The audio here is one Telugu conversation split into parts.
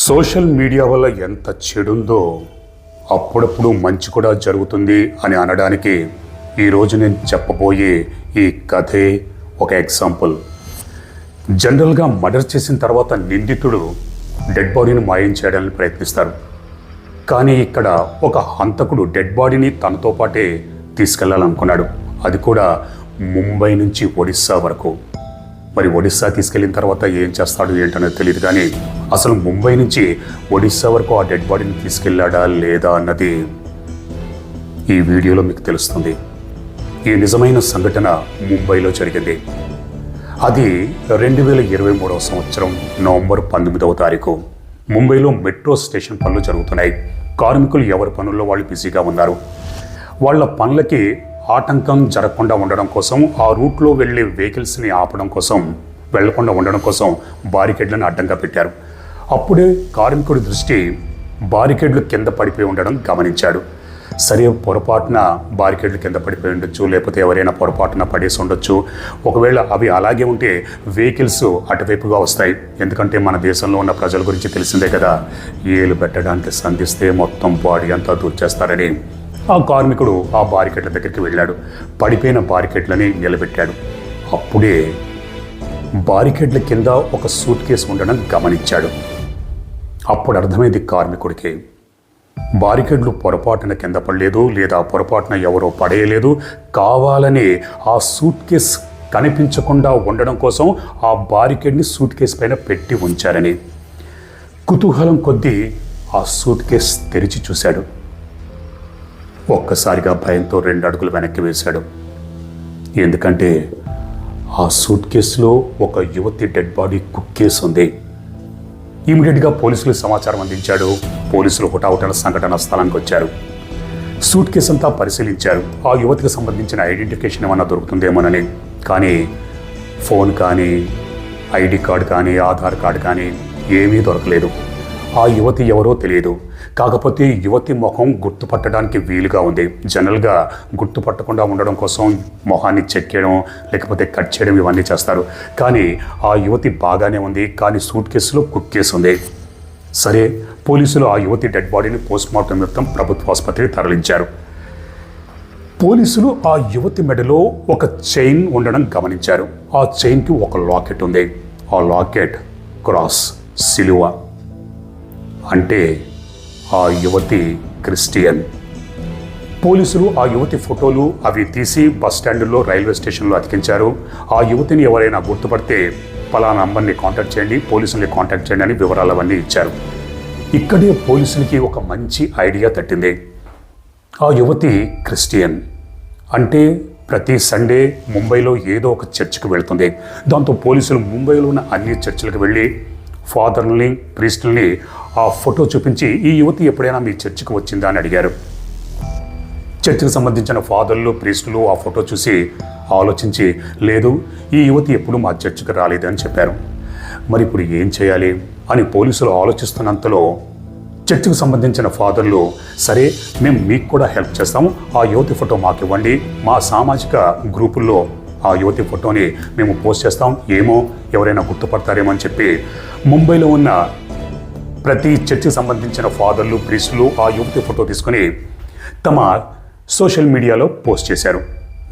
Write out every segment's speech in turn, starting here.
సోషల్ మీడియా వల్ల ఎంత చెడుందో అప్పుడప్పుడు మంచి కూడా జరుగుతుంది అని అనడానికి ఈరోజు నేను చెప్పబోయే ఈ కథే ఒక ఎగ్జాంపుల్. జనరల్గా మర్డర్ చేసిన తర్వాత నిందితుడు డెడ్ బాడీని మాయం చేయడానికి ప్రయత్నిస్తారు. కానీ ఇక్కడ ఒక హంతకుడు డెడ్ బాడీని తనతో పాటే తీసుకెళ్లాలనుకున్నాడు. అది కూడా ముంబై నుంచి ఒడిస్సా వరకు. మరి ఒడిస్సా తీసుకెళ్లిన తర్వాత ఏం చేస్తాడు ఏంటనేది తెలియదు. కానీ అసలు ముంబై నుంచి ఒడిస్సా వరకు ఆ డెడ్ బాడీని తీసుకెళ్లాడా లేదా అన్నది ఈ వీడియోలో మీకు తెలుస్తుంది. ఈ నిజమైన సంఘటన ముంబైలో జరిగింది. అది 2023 సంవత్సరం నవంబర్ 19వ తారీఖు. ముంబైలో మెట్రో స్టేషన్ పనులు జరుగుతున్నాయి. కార్మికులు ఎవరి పనుల్లో వాళ్ళు బిజీగా ఉన్నారు. వాళ్ళ పనులకి ఆటంకం జరగకుండా ఉండడం కోసం, ఆ రూట్లో వెళ్ళే వెహికల్స్ని ఆపడం కోసం, వెళ్లకుండా ఉండడం కోసం బారికేడ్లను అడ్డంగా పెట్టారు. అప్పుడే కార్మికుడి దృష్టి బారికేడ్లు కింద పడిపోయి ఉండడం గమనించాడు. సరే, పొరపాటున బారికేడ్లు కింద పడిపోయి ఉండొచ్చు, లేకపోతే ఎవరైనా పొరపాటున పడేసి ఉండొచ్చు. ఒకవేళ అవి అలాగే ఉంటే వెహికల్స్ అటువైపుగా వస్తాయి. ఎందుకంటే మన దేశంలో ఉన్న ప్రజల గురించి తెలిసిందే కదా, ఏలు పెట్టడానికి సంధిస్తే మొత్తం బాడీ అంతా దూర్చేస్తారని. ఆ కార్మికుడు ఆ బారికేడ్ల దగ్గరికి వెళ్ళాడు. పడిపోయిన బారికేడ్లని నిలబెట్టాడు. అప్పుడే బారికేడ్ల కింద ఒక సూట్ కేసు ఉండడం గమనించాడు. అప్పుడు అర్థమైంది కార్మికుడికి, బారికేడ్లు పొరపాటున కింద పడలేదు, లేదా పొరపాటున ఎవరో పడేయలేదు. కావాలని ఆ సూట్ కేస్ కనిపించకుండా ఉండడం కోసం ఆ బారికేడ్ని సూట్ కేసు పైన పెట్టి ఉంచారని. కుతూహలం కొద్దీ ఆ సూట్ కేస్ తెరిచి చూశాడు. ఒక్కసారిగా భయంతో 2 అడుగులు వెనక్కి వేశాడు. ఎందుకంటే ఆ సూట్ కేసులో ఒక యువతి డెడ్ బాడీ కుక్కేసి ఉంది. ఇమీడియట్గా పోలీసులకు సమాచారం అందించాడు. పోలీసులు హుటాహుటిన సంఘటన స్థలానికి వచ్చారు. సూట్ కేసు అంతా పరిశీలించారు. ఆ యువతికి సంబంధించిన ఐడెంటిఫికేషన్ ఏమన్నా దొరుకుతుందేమోనని. కానీ ఫోన్ కానీ, ఐడి కార్డు కానీ, ఆధార్ కార్డు కానీ ఏమీ దొరకలేదు. ఆ యువతి ఎవరో తెలియదు. కాకపోతే యువతి ముఖం గుర్తుపట్టడానికి వీలుగా ఉంది. జనరల్గా గుర్తుపట్టకుండా ఉండడం కోసం మొహాన్ని చెక్ చేయడం, లేకపోతే కట్ చేయడం ఇవన్నీ చేస్తారు. కానీ ఆ యువతి బాగానే ఉంది. కానీ సూట్ కేసులో కుక్కేసి ఉంది. సరే, పోలీసులు ఆ యువతి డెడ్ బాడీని పోస్ట్మార్టం నిమిత్తం ప్రభుత్వ ఆసుపత్రికి తరలించారు. పోలీసులు ఆ యువతి మెడలో ఒక చైన్ ఉండడం గమనించారు. ఆ చైన్కి ఒక లాకెట్ ఉంది. ఆ లాకెట్ క్రాస్, సిలువ. అంటే ఆ యువతి క్రిస్టియన్. పోలీసులు ఆ యువతి ఫోటోలు అవి తీసి బస్ స్టాండ్లో, రైల్వే స్టేషన్లో అతికించారు. ఆ యువతిని ఎవరైనా గుర్తుపడితే పలానా నంబర్ని కాంటాక్ట్ చేయండి, పోలీసుల్ని కాంటాక్ట్ చేయండి అని వివరాలు అవన్నీ ఇచ్చారు. ఇక్కడే పోలీసులకి ఒక మంచి ఐడియా తట్టింది. ఆ యువతి క్రిస్టియన్ అంటే ప్రతి సండే ముంబైలో ఏదో ఒక చర్చికి వెళ్తుంది. దాంతో పోలీసులు ముంబైలో ఉన్న అన్ని చర్చిలకు వెళ్ళి ఫాదర్ని, ప్రీస్టుల్ని ఆ ఫోటో చూపించి, ఈ యువతి ఎప్పుడైనా మీ చర్చికి వచ్చిందా అని అడిగారు. చర్చికి సంబంధించిన ఫాదర్లు, ప్రీస్టులు ఆ ఫోటో చూసి ఆలోచించి, లేదు, ఈ యువతి ఎప్పుడు మా చర్చికి రాలేదని చెప్పారు. మరి ఇప్పుడు ఏం చేయాలి అని పోలీసులు ఆలోచిస్తున్నంతలో చర్చికి సంబంధించిన ఫాదర్లు, సరే మేము మీకు కూడా హెల్ప్ చేస్తాము, ఆ యువతి ఫోటో మాకు ఇవ్వండి, మా సామాజిక గ్రూపుల్లో ఆ యువతి ఫోటోని మేము పోస్ట్ చేస్తాం, ఏమో ఎవరైనా గుర్తుపడతారేమో అని చెప్పి ముంబైలో ఉన్న ప్రతి చర్చికి సంబంధించిన ఫాదర్లు, ప్రీస్టులు ఆ యువతి ఫోటో తీసుకుని తమ సోషల్ మీడియాలో పోస్ట్ చేశారు.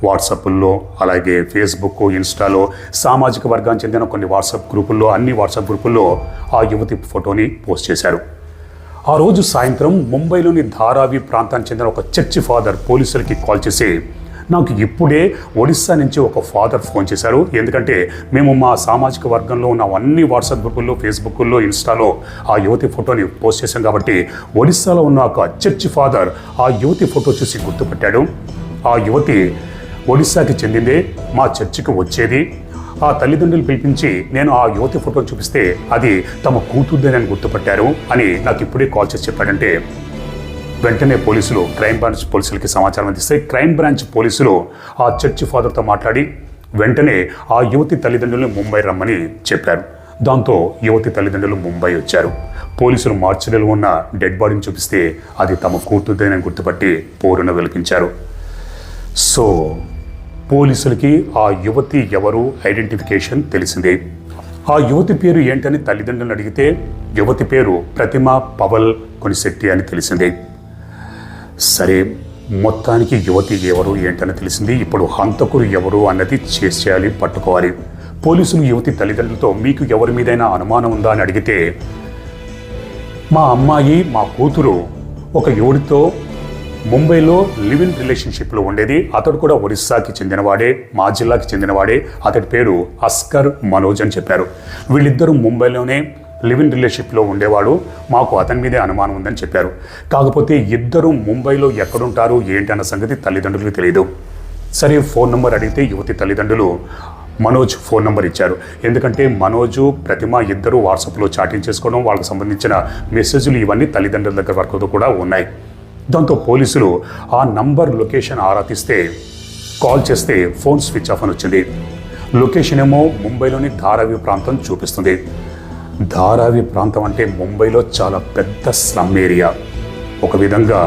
వాట్సాప్ల్లో, అలాగే ఫేస్బుక్, ఇన్స్టాలో, సామాజిక వర్గానికి చెందిన కొన్ని వాట్సాప్ గ్రూపుల్లో, అన్ని వాట్సాప్ గ్రూపుల్లో ఆ యువతి ఫోటోని పోస్ట్ చేశారు. ఆ రోజు సాయంత్రం ముంబైలోని ధారావి ప్రాంతానికి చెందిన ఒక చర్చి ఫాదర్ పోలీసులకి కాల్ చేసి, నాకు ఇప్పుడే ఒడిస్సా నుంచి ఒక ఫాదర్ ఫోన్ చేశారు. ఎందుకంటే మేము మా సామాజిక వర్గంలో ఉన్న అన్ని వాట్సాప్ గ్రూపుల్లో, ఫేస్బుక్లో, ఇన్స్టాలో ఆ యువతి ఫోటోని పోస్ట్ చేశాం కాబట్టి ఒడిస్సాలో ఉన్న ఒక చర్చి ఫాదర్ ఆ యువతి ఫోటో చూసి గుర్తుపట్టాడు. ఆ యువతి ఒడిస్సాకి చెందిందే, మా చర్చికి వచ్చేది. ఆ తల్లిదండ్రులు పిలిపించి నేను ఆ యువతి ఫోటోని చూపిస్తే అది తమ కూతుర్దేనని గుర్తుపట్టారు అని నాకు ఇప్పుడే కాల్ చేసి చెప్పాడంటే, వెంటనే పోలీసులు క్రైమ్ బ్రాంచ్ పోలీసులకి సమాచారం అందిస్తే క్రైమ్ బ్రాంచ్ పోలీసులు ఆ చర్చి ఫాదర్తో మాట్లాడి వెంటనే ఆ యువతి తల్లిదండ్రులను ముంబై రమ్మని చెప్పారు. దాంతో యువతి తల్లిదండ్రులు ముంబై వచ్చారు. పోలీసులు మార్చిలో ఉన్న డెడ్ బాడీని చూపిస్తే అది తమ కూతుర్దేనని గుర్తుపట్టి పోరున వెలిపించారు. పోలీసులకి ఆ యువతి ఎవరు ఐడెంటిఫికేషన్ తెలిసిందే. ఆ యువతి పేరు ఏంటని తల్లిదండ్రులను అడిగితే యువతి పేరు ప్రతిమ పవల్ కొనిశెట్టి అని తెలిసింది. సరే, మొత్తానికి యువతి ఎవరు ఏంటని తెలిసింది. ఇప్పుడు హంతకుడు ఎవరు అన్నది చేయాలి, పట్టుకోవాలి. పోలీసులు యువతి తల్లిదండ్రులతో మీకు ఎవరి మీదైనా అనుమానం ఉందా అని అడిగితే, మా అమ్మాయి, మా కూతురు ఒక యువడితో ముంబైలో లివ్ ఇన్ రిలేషన్షిప్లో ఉండేది. అతడు కూడా ఒరిస్సాకి చెందినవాడే, మా జిల్లాకి చెందినవాడే. అతడి పేరు అస్కర్ మనోజ్ అని చెప్పారు. వీళ్ళిద్దరూ ముంబైలోనే లివ్ ఇన్ రిలేషన్షిప్లో ఉండేవాడు. మాకు అతని మీదే అనుమానం ఉందని చెప్పారు. కాకపోతే ఇద్దరు ముంబైలో ఎక్కడుంటారు ఏంటి అన్న సంగతి తల్లిదండ్రులకు తెలియదు. సరే, ఫోన్ నెంబర్ అడిగితే యువతి తల్లిదండ్రులు మనోజ్ ఫోన్ నెంబర్ ఇచ్చారు. ఎందుకంటే మనోజు, ప్రతిమ ఇద్దరు వాట్సాప్లో చాటింగ్ చేసుకోవడం, వాళ్ళకి సంబంధించిన మెసేజ్లు ఇవన్నీ తల్లిదండ్రుల దగ్గర వరకు కూడా ఉన్నాయి. దాంతో పోలీసులు ఆ నంబర్ లొకేషన్ ఆరా తీస్తే, కాల్ చేస్తే ఫోన్ స్విచ్ ఆఫ్ అని వచ్చింది. లొకేషన్ ఏమో ముంబైలోని ధారావి ప్రాంతం చూపిస్తుంది. ధారావి ప్రాంతం అంటే ముంబైలో చాలా పెద్ద స్లమ్ ఏరియా. ఒక విధంగా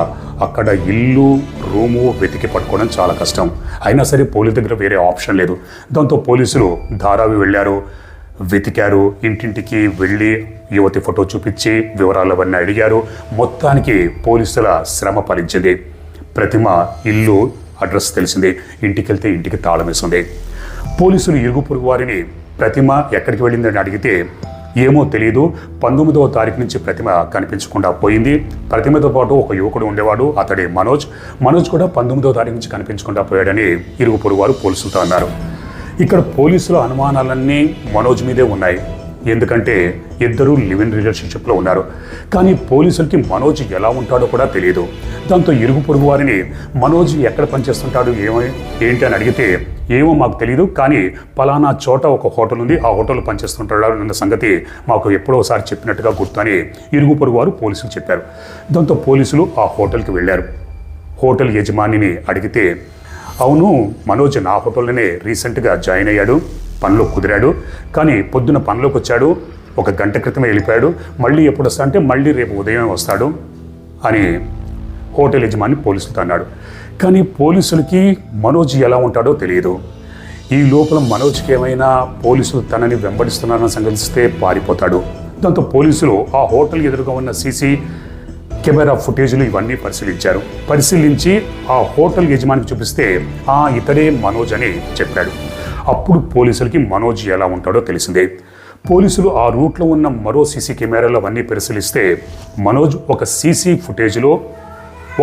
అక్కడ ఇల్లు, రూము వెతికి పట్టుకోవడం చాలా కష్టం. అయినా సరే పోలీసు దగ్గర వేరే ఆప్షన్ లేదు. దాంతో పోలీసులు ధారావి వెళ్ళారు, వెతికారు. ఇంటింటికి వెళ్ళి యువతి ఫోటో చూపించి వివరాలు అవన్నీ అడిగారు. మొత్తానికి పోలీసుల శ్రమ ఫలించింది. ప్రతిమ ఇల్లు అడ్రస్ తెలిసింది. ఇంటికి వెళ్తే ఇంటికి తాళం వేసింది. పోలీసులు ఇరుగు పొరుగు వారిని ప్రతిమ ఎక్కడికి వెళ్ళిందని అడిగితే ఏమో తెలియదు, 19వ తారీఖు నుంచి ప్రతిమ కనిపించకుండా పోయింది. ప్రతిమతో పాటు ఒక యువకుడు ఉండేవాడు, అతడే మనోజ్ కూడా 19వ తారీఖు నుంచి కనిపించకుండా పోయాడని ఇరుగు పొరుగు వారు పోలీసులతో అన్నారు. ఇక్కడ పోలీసుల అనుమానాలన్నీ మనోజ్ మీదే ఉన్నాయి. ఎందుకంటే ఇద్దరు లివ్ ఇన్ రిలేషన్షిప్లో ఉన్నారు. కానీ పోలీసులకి మనోజ్ ఎలా ఉంటాడో కూడా తెలియదు. దాంతో ఇరుగు పొరుగు వారిని మనోజ్ ఎక్కడ పనిచేస్తుంటాడు, ఏంటి అని అడిగితే ఏమో మాకు తెలియదు, కానీ పలానా చోట ఒక హోటల్ ఉంది, ఆ హోటల్ పనిచేస్తుంటాడు అన్న సంగతి మాకు ఎప్పుడో ఒకసారి చెప్పినట్టుగా గుర్తు ఇరుగు పొరుగు వారు పోలీసులు చెప్పారు. దాంతో పోలీసులు ఆ హోటల్కి వెళ్ళారు. హోటల్ యజమానిని అడిగితే, అవును, మనోజ్ నా హోటల్లోనే రీసెంట్గా జాయిన్ అయ్యాడు, పనిలో కుదిరాడు, కానీ పొద్దున పనిలోకి వచ్చాడు, 1 గంట క్రితమే వెళ్ళిపోయాడు, మళ్ళీ ఎప్పుడు వస్తా అంటే మళ్ళీ రేపు ఉదయం వస్తాడు అని హోటల్ యజమాని పోలీసులతో అన్నాడు. కానీ పోలీసులకి మనోజ్ ఎలా ఉంటాడో తెలియదు. ఈ లోపల మనోజ్కి ఏమైనా పోలీసులు తనని వెంబడిస్తున్నారని సంగతిస్తే పారిపోతాడు. దాంతో పోలీసులు ఆ హోటల్ ఎదురుగా ఉన్న సీసీ కెమెరా ఫుటేజ్లు ఇవన్నీ పరిశీలించి ఆ హోటల్ యజమానికి చూపిస్తే ఇతడే మనోజ్ అని చెప్పాడు. అప్పుడు పోలీసులకి మనోజ్ ఎలా ఉంటాడో తెలిసిందే. పోలీసులు ఆ రూట్లో ఉన్న మరో సీసీ కెమెరాలు అవన్నీ పరిశీలిస్తే మనోజ్ ఒక సీసీ ఫుటేజ్లో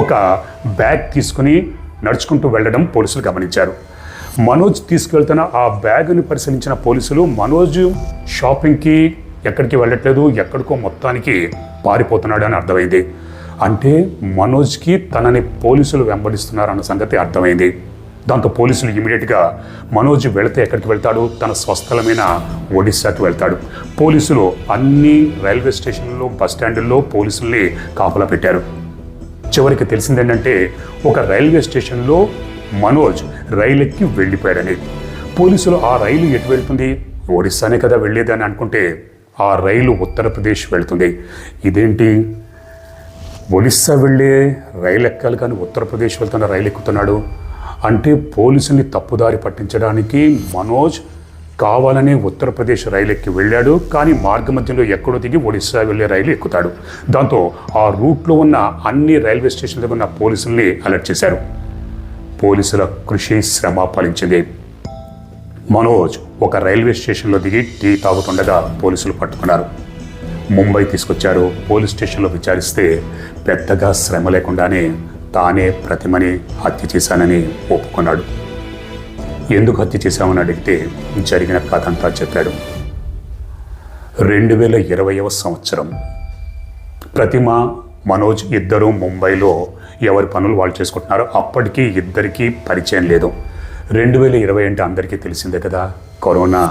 ఒక బ్యాగ్ తీసుకుని నడుచుకుంటూ వెళ్ళడం పోలీసులు గమనించారు. మనోజ్ తీసుకువెళ్తున్న ఆ బ్యాగ్ని పరిశీలించిన పోలీసులు మనోజ్ షాపింగ్కి ఎక్కడికి వెళ్ళట్లేదు, ఎక్కడికో మొత్తానికి పారిపోతున్నాడు అని అర్థమైంది. అంటే మనోజ్కి తనని పోలీసులు వెంబడిస్తున్నారన్న సంగతి అర్థమైంది. దాంతో పోలీసులు ఇమీడియట్గా మనోజ్ వెళితే ఎక్కడికి వెళ్తాడు, తన స్వస్థలమైన ఒడిశాకి వెళ్తాడు. పోలీసులు అన్ని రైల్వే స్టేషన్లలో, బస్ స్టాండుల్లో పోలీసుల్ని కాపలా పెట్టారు. చివరికి తెలిసింది ఏంటంటే ఒక రైల్వే స్టేషన్లో మనోజ్ రైలు ఎక్కి వెళ్ళిపోయాడని. పోలీసులు ఆ రైలు ఎటు వెళ్తుంది, ఒడిశానే కదా వెళ్ళేదని అనుకుంటే ఆ రైలు ఉత్తరప్రదేశ్ వెళ్తుంది. ఇదేంటి, ఒడిశా వెళ్ళే రైలు ఎక్కాలి కానీ ఉత్తరప్రదేశ్ వెళ్తున్న రైలు ఎక్కుతున్నాడు అంటే పోలీసుని తప్పుదారి పట్టించడానికి మనోజ్ కావాలని ఉత్తరప్రదేశ్ రైలు ఎక్కి వెళ్ళాడు, కానీ మార్గ మధ్యలో ఎక్కడో దిగి ఒడిశా వెళ్ళే రైలు ఎక్కుతాడు. దాంతో ఆ రూట్లో ఉన్న అన్ని రైల్వే స్టేషన్ దగ్గర ఉన్న పోలీసుల్ని అలర్ట్ చేశారు. పోలీసుల కృషి శ్రమ ఫలించింది. మనోజ్ ఒక రైల్వే స్టేషన్లో దిగి టీ తాగుతుండగా పోలీసులు పట్టుకున్నారు. ముంబై తీసుకొచ్చారు. పోలీస్ స్టేషన్లో విచారిస్తే పెద్దగా శ్రమ లేకుండానే తానే ప్రతిమని హత్య చేశానని ఒప్పుకున్నాడు. ఎందుకు హత్య చేశామని అడిగితే జరిగిన కథ అంతా చెప్పాడు. 2020వ సంవత్సరం ప్రతిమ, మనోజ్ ఇద్దరు ముంబైలో ఎవరి పనులు వాళ్ళు చేసుకుంటున్నారు. అప్పటికీ ఇద్దరికీ పరిచయం లేదు. 2020 అంటే అందరికీ తెలిసిందే కదా, కరోనా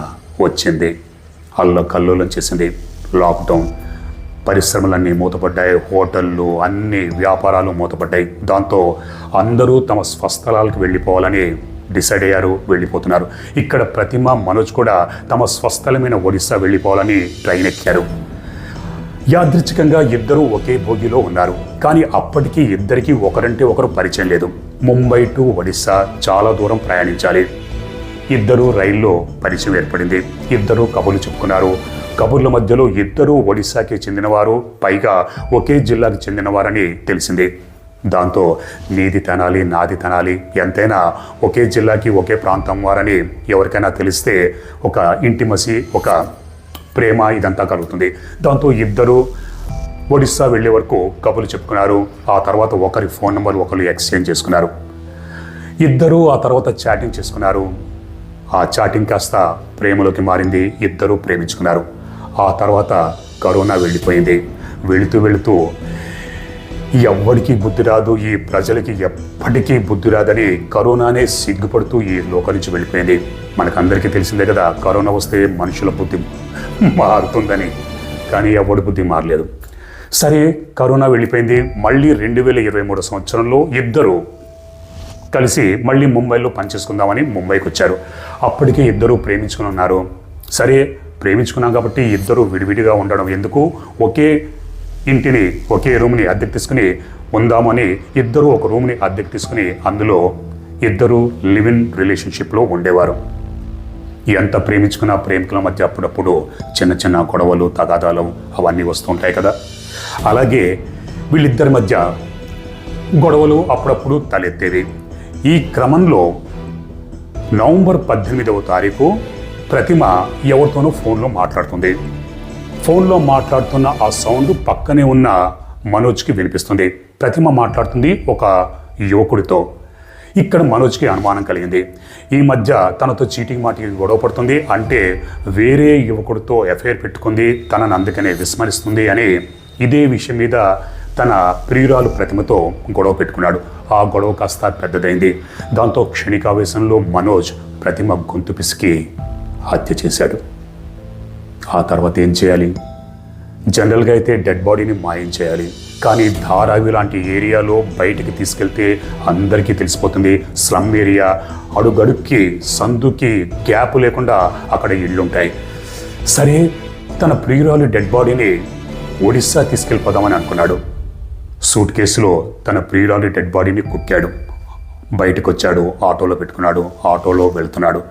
వచ్చింది, అల్లకల్లోలం చేసింది, లాక్డౌన్, పరిశ్రమలన్నీ మూతపడ్డాయి, హోటళ్ళు, అన్ని వ్యాపారాలు మూతపడ్డాయి. దాంతో అందరూ తమ స్వస్థలాలకు వెళ్ళిపోవాలని డిసైడ్ అయ్యారు, వెళ్ళిపోతున్నారు. ఇక్కడ ప్రతిమ, మనోజ్ కూడా తమ స్వస్థలమైన ఒడిశా వెళ్ళిపోవాలని ట్రైన్ ఎక్కారు. యాదృచ్ఛికంగా ఇద్దరూ ఒకే భోగిలో ఉన్నారు. కానీ అప్పటికీ ఇద్దరికీ ఒకరంటే ఒకరు పరిచయం లేదు. ముంబై టు ఒడిశా చాలా దూరం ప్రయాణించాలి. ఇద్దరు రైల్లో పరిచయం ఏర్పడింది. ఇద్దరు కబుర్లు చెప్పుకున్నారు. కబుర్ల మధ్యలో ఇద్దరు ఒడిశాకి చెందినవారు, పైగా ఒకే జిల్లాకి చెందినవారని తెలిసింది. దాంతో నీది తనాలి నాది తనాలి, ఎంతైనా ఒకే జిల్లాకి ఒకే ప్రాంతం వారని ఎవరికైనా తెలిస్తే ఒక ఇంటిమసి, ఒక ప్రేమ ఇదంతా కలుగుతుంది. దాంతో ఇద్దరు ఒడిస్సా వెళ్ళే వరకు కబుర్లు చెప్పుకున్నారు. ఆ తర్వాత ఒకరి ఫోన్ నెంబర్ ఒకరు ఎక్స్చేంజ్ చేసుకున్నారు. ఇద్దరు ఆ తర్వాత చాటింగ్ చేసుకున్నారు. ఆ చాటింగ్ కాస్త ప్రేమలోకి మారింది. ఇద్దరు ప్రేమించుకున్నారు. ఆ తర్వాత కరోనా వెళ్ళిపోయింది. వెళుతూ ఎవ్వడికి బుద్ధి రాదు, ఈ ప్రజలకి ఎప్పటికీ బుద్ధి రాదని కరోనానే సిగ్గుపడుతూ ఈ లోకం నుంచి వెళ్ళిపోయింది. మనకందరికీ తెలిసిందే కదా, కరోనా వస్తే మనుషుల బుద్ధి మారుతుందని. కానీ ఎవడి బుద్ధి మారలేదు. సరే, కరోనా వెళ్ళిపోయింది. మళ్ళీ 2023 సంవత్సరంలో ఇద్దరు కలిసి మళ్ళీ ముంబైలో పనిచేసుకుందామని ముంబైకి వచ్చారు. అప్పటికే ఇద్దరు ప్రేమించుకుని ఉన్నారు. సరే, ప్రేమించుకున్నాం కాబట్టి ఇద్దరు విడివిడిగా ఉండడం ఎందుకు, ఒకే ఇంటిని, ఒకే రూమ్ని అద్దెకు తీసుకుని ఉందామని ఇద్దరు ఒక రూమ్ని అద్దెకు తీసుకుని అందులో ఇద్దరు లివ్ ఇన్ రిలేషన్షిప్లో ఉండేవారు. ఎంత ప్రేమించుకున్న ప్రేమికుల మధ్య అప్పుడప్పుడు చిన్న చిన్న గొడవలు, తగాదాలు అవన్నీ వస్తూ ఉంటాయి కదా. అలాగే వీళ్ళిద్దరి మధ్య గొడవలు అప్పుడప్పుడు తలెత్తేవి. ఈ క్రమంలో నవంబర్ 18వ తారీఖు ప్రతిమ ఎవరితోనూ ఫోన్లో మాట్లాడుతుంది. ఫోన్లో మాట్లాడుతున్న ఆ సౌండ్ పక్కనే ఉన్న మనోజ్కి వినిపిస్తుంది. ప్రతిమ మాట్లాడుతుంది ఒక యువకుడితో. ఇక్కడ మనోజ్కి అనుమానం కలిగింది. ఈ మధ్య తనతో చీటింగ్ మాటికి గొడవ పడుతుంది, అంటే వేరే యువకుడితో ఎఫ్ఐఆర్ పెట్టుకుంది, తనను అందుకనే విస్మరిస్తుంది అని ఇదే విషయం మీద తన ప్రియురాలు ప్రతిమతో గొడవ పెట్టుకున్నాడు. ఆ గొడవ కాస్త పెద్దదైంది. దాంతో క్షణికావేశంలో మనోజ్ ప్రతిమ గొంతు పిసికి హత్య చేశాడు. ఆ తర్వాత ఏం చేయాలి? జనరల్గా అయితే డెడ్ బాడీని మాయం చేయాలి. కానీ ధారావి లాంటి ఏరియాలో బయటికి తీసుకెళ్తే అందరికీ తెలిసిపోతుంది. స్లమ్ ఏరియా, అడుగడుక్కి సందుకి గ్యాప్ లేకుండా అక్కడ ఇళ్ళుంటాయి. సరే, తన ప్రియురాలు డెడ్ బాడీని ఒడిస్సా తీసుకెళ్ళిపోదామని అనుకున్నాడు. సూట్ కేసులో తన ప్రియురాలు డెడ్ బాడీని కుక్కాడు. బయటకు వచ్చాడు, ఆటోలో పెట్టుకున్నాడు, ఆటోలో వెళ్తున్నాడు.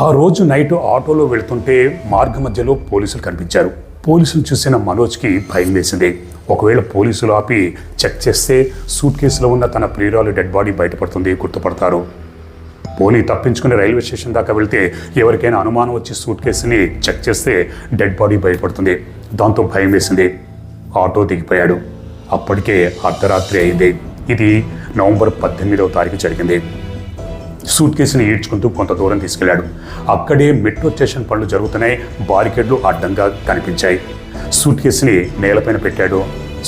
ఆ రోజు నైట్ ఆటోలో వెళ్తుంటే మార్గ మధ్యలో పోలీసులు కనిపించారు. పోలీసులు చూసిన మనోజ్కి భయం వేసింది. ఒకవేళ పోలీసులు ఆపి చెక్ చేస్తే సూట్ కేసులో ఉన్న తన ప్రియురాలు డెడ్ బాడీ బయటపడుతుంది, గుర్తుపడతారు. పోనీ తప్పించుకుని రైల్వే స్టేషన్ దాకా వెళ్తే ఎవరికైనా అనుమానం వచ్చి సూట్ కేసుని చెక్ చేస్తే డెడ్ బాడీ బయటపడుతుంది. దాంతో భయం వేసింది. ఆటో దిగిపోయాడు. అప్పటికే అర్ధరాత్రి అయింది. ఇది నవంబర్ 18వ తారీఖు జరిగింది. సూట్ కేసుని ఈడ్చుకుంటూ కొంత దూరం తీసుకెళ్లాడు. అక్కడే మెట్రో స్టేషన్ పనులు జరుగుతున్నాయి. బారికేడ్లు అడ్డంగా కనిపించాయి. సూట్ కేసుని నేలపైన పెట్టాడు.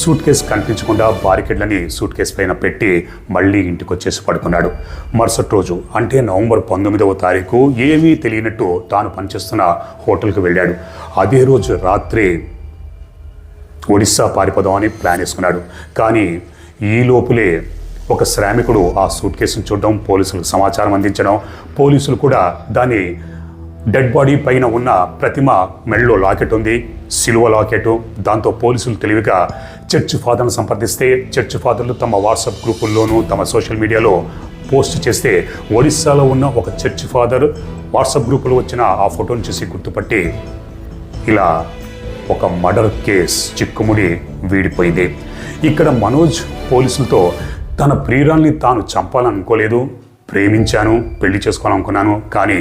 సూట్ కేసు కనిపించకుండా బారికేడ్లని సూట్ కేసు పైన పెట్టి మళ్ళీ ఇంటికి వచ్చేసి పడుకున్నాడు. మరుసటి రోజు అంటే నవంబర్ 19వ తారీఖు ఏమీ తెలియనట్టు తాను పనిచేస్తున్న హోటల్కి వెళ్ళాడు. అదే రోజు రాత్రి ఒడిస్సా పారిపోదామని ప్లాన్ వేసుకున్నాడు. కానీ ఈ లోపులే ఒక శ్రామికుడు ఆ సూట్ కేసును చూడడం, పోలీసులకు సమాచారం అందించడం, పోలీసులు కూడా దాని డెడ్ బాడీ పైన ఉన్న ప్రతిమ మెడలో లాకెట్ ఉంది, సిలువ లాకెట్. దాంతో పోలీసులు తెలివిగా చర్చ్ ఫాదర్ను సంప్రదిస్తే చర్చ్ ఫాదర్లు తమ వాట్సాప్ గ్రూపుల్లోనూ తమ సోషల్ మీడియాలో పోస్ట్ చేస్తే ఒడిస్సాలో ఉన్న ఒక చర్చ్ ఫాదర్ వాట్సాప్ గ్రూపులో వచ్చిన ఆ ఫోటోను చూసి గుర్తుపట్టి ఇలా ఒక మర్డర్ కేస్ చిక్కుముడి వీడిపోయింది. ఇక్కడ మనోజ్ పోలీసులతో తన ప్రియురాల్ని తాను చంపాలనుకోలేదు, ప్రేమించాను, పెళ్లి చేసుకోవాలనుకున్నాను, కానీ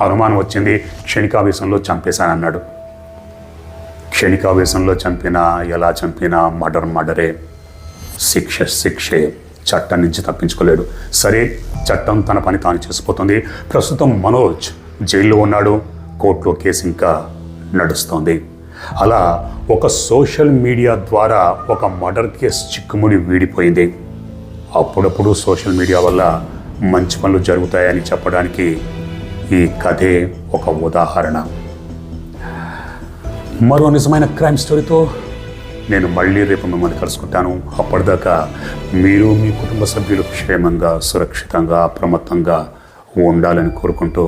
అనుమానం వచ్చింది, క్షణికావేశంలో చంపేశానన్నాడు. క్షణికావేశంలో చంపినా, ఎలా చంపినా మర్డరే, శిక్షే. చట్టం నుంచి తప్పించుకోలేడు. సరే, చట్టం తన పని తాను చేసిపోతుంది. ప్రస్తుతం మనోజ్ జైల్లో ఉన్నాడు. కోర్టులో కేసు ఇంకా నడుస్తోంది. అలా ఒక సోషల్ మీడియా ద్వారా ఒక మర్డర్ కేసు చిక్కుముడి వీడిపోయింది. అప్పుడప్పుడు సోషల్ మీడియా వల్ల మంచి పనులు జరుగుతాయని చెప్పడానికి ఈ కథే ఒక ఉదాహరణ. మరో నిజమైన క్రైమ్ స్టోరీతో నేను మళ్ళీ రేపు మిమ్మల్ని కలుసుకుంటాను. అప్పటిదాకా మీరు మీ కుటుంబ సభ్యులు క్షేమంగా, సురక్షితంగా, అప్రమత్తంగా ఉండాలని కోరుకుంటూ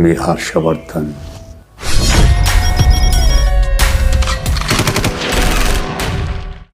మీ హర్షవర్ధన్.